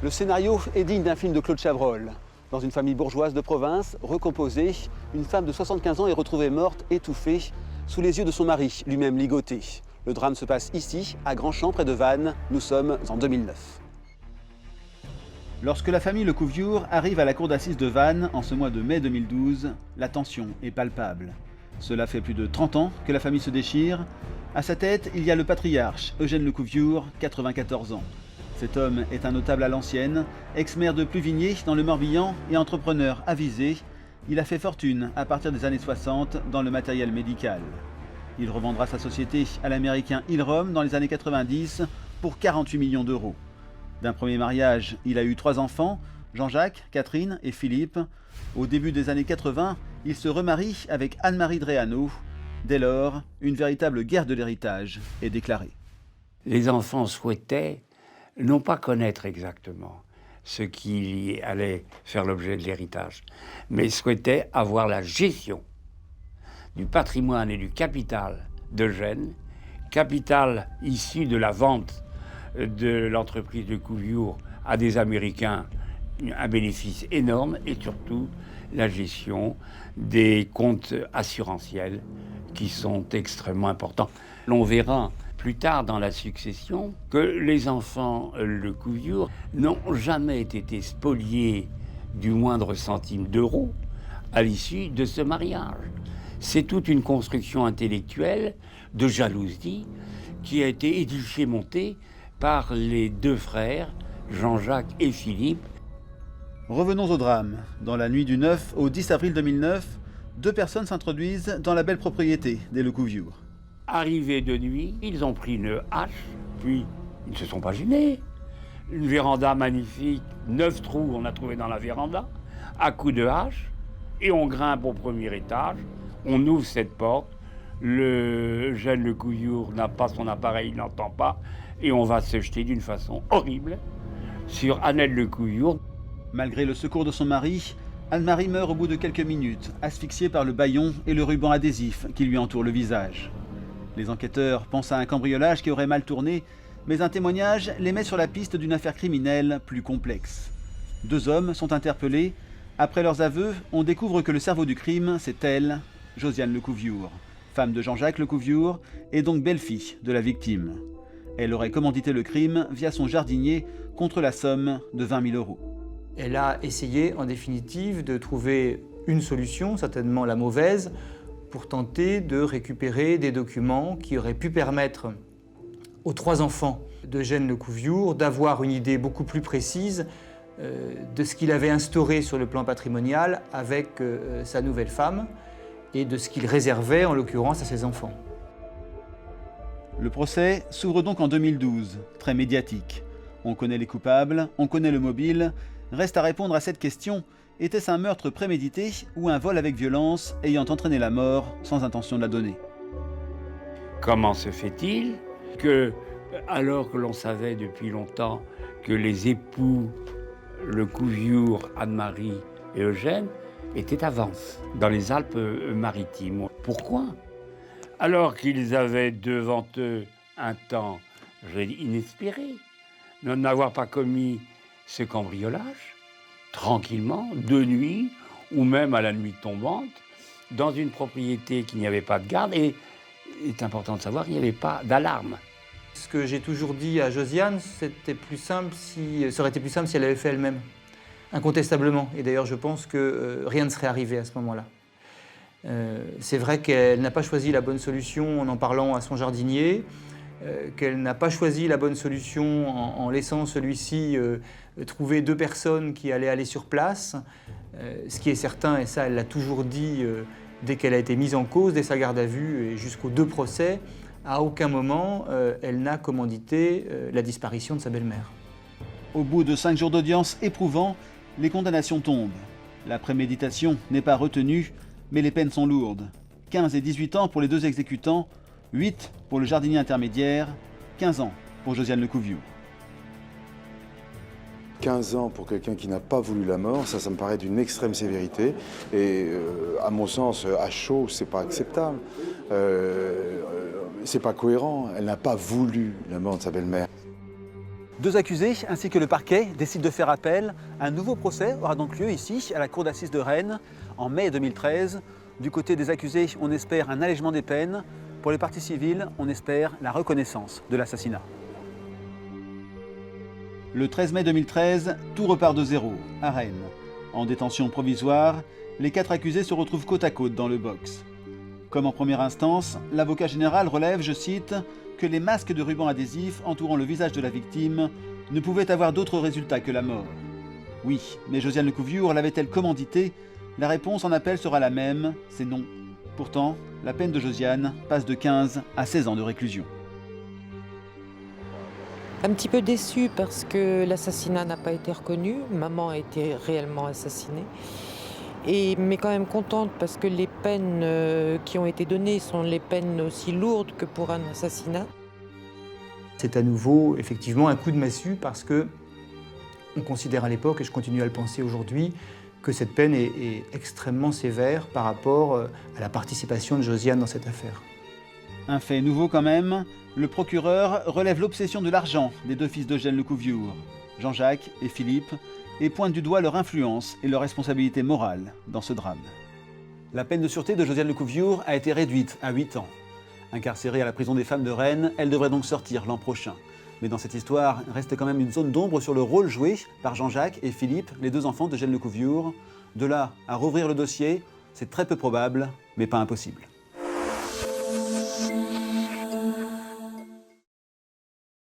Le scénario est digne d'un film de Claude Chabrol. Dans une famille bourgeoise de province, recomposée, une femme de 75 ans est retrouvée morte, étouffée, sous les yeux de son mari, lui-même ligoté. Le drame se passe ici, à Grandchamp, près de Vannes. Nous sommes en 2009. Lorsque la famille Lecouviour arrive à la cour d'assises de Vannes en ce mois de mai 2012, la tension est palpable. Cela fait plus de 30 ans que la famille se déchire. À sa tête, il y a le patriarche, Eugène Lecouviour, 94 ans. Cet homme est un notable à l'ancienne, ex-maire de Pluvigné dans le Morbihan et entrepreneur avisé. Il a fait fortune à partir des années 60 dans le matériel médical. Il revendra sa société à l'américain Hill-Rom dans les années 90 pour 48 millions d'euros. D'un premier mariage, il a eu 3 enfants, Jean-Jacques, Catherine et Philippe. Au début des années 80, il se remarie avec Anne-Marie Dréano. Dès lors, une véritable guerre de l'héritage est déclarée. Les enfants souhaitaient non pas connaître exactement ce qui allait faire l'objet de l'héritage, mais souhaitaient avoir la gestion du patrimoine et du capital d'Eugène, capital issu de la vente de l'entreprise Lecouviour à des Américains, un bénéfice énorme, et surtout la gestion des comptes assurantiels qui sont extrêmement importants. On verra plus tard dans la succession que les enfants Lecouviour n'ont jamais été spoliés du moindre centime d'euro à l'issue de ce mariage. C'est toute une construction intellectuelle de jalousie qui a été édifiée, montée par les 2 frères, Jean-Jacques et Philippe. Revenons au drame. Dans la nuit du 9 au 10 avril 2009, 2 personnes s'introduisent dans la belle propriété des Lecouviour. Arrivés de nuit, ils ont pris une hache, puis ils ne se sont pas gênés. Une véranda magnifique, 9 trous on a trouvé dans la véranda, à coups de hache, et on grimpe au premier étage, on ouvre cette porte, le jeune Lecouviour n'a pas son appareil, il n'entend pas, et on va se jeter d'une façon horrible sur Annette Lecouviour. Malgré le secours de son mari, Anne-Marie meurt au bout de quelques minutes, asphyxiée par le bâillon et le ruban adhésif qui lui entoure le visage. Les enquêteurs pensent à un cambriolage qui aurait mal tourné, mais un témoignage les met sur la piste d'une affaire criminelle plus complexe. 2 hommes sont interpellés. Après leurs aveux, on découvre que le cerveau du crime, c'est elle, Josiane Lecouviour, femme de Jean-Jacques Lecouviour et donc belle-fille de la victime. Elle aurait commandité le crime via son jardinier contre la somme de 20 000 euros. Elle a essayé, en définitive, de trouver une solution, certainement la mauvaise, pour tenter de récupérer des documents qui auraient pu permettre aux 3 enfants d'Eugène Lecouviour d'avoir une idée beaucoup plus précise de ce qu'il avait instauré sur le plan patrimonial avec sa nouvelle femme et de ce qu'il réservait, en l'occurrence, à ses enfants. Le procès s'ouvre donc en 2012, très médiatique. On connaît les coupables, on connaît le mobile. Reste à répondre à cette question: était-ce un meurtre prémédité ou un vol avec violence ayant entraîné la mort sans intention de la donner? Comment se fait-il que, alors que l'on savait depuis longtemps que les époux Lecouviour, Anne-Marie et Eugène étaient à Vence, dans les Alpes-Maritimes? Pourquoi? Alors qu'ils avaient devant eux un temps, je vais dire, inespéré, de n'avoir pas commis ce cambriolage, tranquillement, de nuit, ou même à la nuit tombante, dans une propriété qui n'y avait pas de garde, et il est important de savoir qu'il n'y avait pas d'alarme. Ce que j'ai toujours dit à Josiane, ça aurait été plus simple si elle l'avait fait elle-même, incontestablement. Et d'ailleurs, je pense que rien ne serait arrivé à ce moment-là. C'est vrai qu'elle n'a pas choisi la bonne solution en parlant à son jardinier, qu'elle n'a pas choisi la bonne solution en laissant celui-ci trouver 2 personnes qui allaient aller sur place. Ce qui est certain, et ça elle l'a toujours dit dès qu'elle a été mise en cause, dès sa garde à vue et jusqu'aux 2 procès, à aucun moment elle n'a commandité la disparition de sa belle-mère. Au bout de 5 jours d'audience éprouvants, les condamnations tombent. La préméditation n'est pas retenue, mais les peines sont lourdes. 15 et 18 ans pour les 2 exécutants, 8 pour le jardinier intermédiaire, 15 ans pour Josiane Lecouviour. 15 ans pour quelqu'un qui n'a pas voulu la mort, ça me paraît d'une extrême sévérité. Et à mon sens, à chaud, c'est pas acceptable. C'est pas cohérent. Elle n'a pas voulu la mort de sa belle-mère. Deux accusés ainsi que le parquet décident de faire appel. Un nouveau procès aura donc lieu ici, à la cour d'assises de Rennes, en mai 2013. Du côté des accusés, on espère un allègement des peines. Pour les parties civiles, on espère la reconnaissance de l'assassinat. Le 13 mai 2013, tout repart de zéro, à Rennes. En détention provisoire, les 4 accusés se retrouvent côte à côte dans le box. Comme en première instance, l'avocat général relève, je cite, que les masques de ruban adhésif entourant le visage de la victime ne pouvaient avoir d'autre résultat que la mort. Oui, mais Josiane Lecouviure l'avait-elle commandité? La réponse en appel sera la même, c'est non. Pourtant, la peine de Josiane passe de 15 à 16 ans de réclusion. Un petit peu déçue parce que l'assassinat n'a pas été reconnu, maman a été réellement assassinée. Mais quand même contente parce que les peines qui ont été données sont les peines aussi lourdes que pour un assassinat. C'est à nouveau effectivement un coup de massue parce que on considère à l'époque, et je continue à le penser aujourd'hui, que cette peine est extrêmement sévère par rapport à la participation de Josiane dans cette affaire. Un fait nouveau quand même, le procureur relève l'obsession de l'argent des 2 fils d'Eugène Lecouviure, Jean-Jacques et Philippe, et pointe du doigt leur influence et leur responsabilité morale dans ce drame. La peine de sûreté de Josiane Lecouviure a été réduite à 8 ans. Incarcérée à la prison des femmes de Rennes, elle devrait donc sortir l'an prochain. Mais dans cette histoire, reste quand même une zone d'ombre sur le rôle joué par Jean-Jacques et Philippe, les 2 enfants d'Eugène Lecouviure. De là à rouvrir le dossier, c'est très peu probable, mais pas impossible.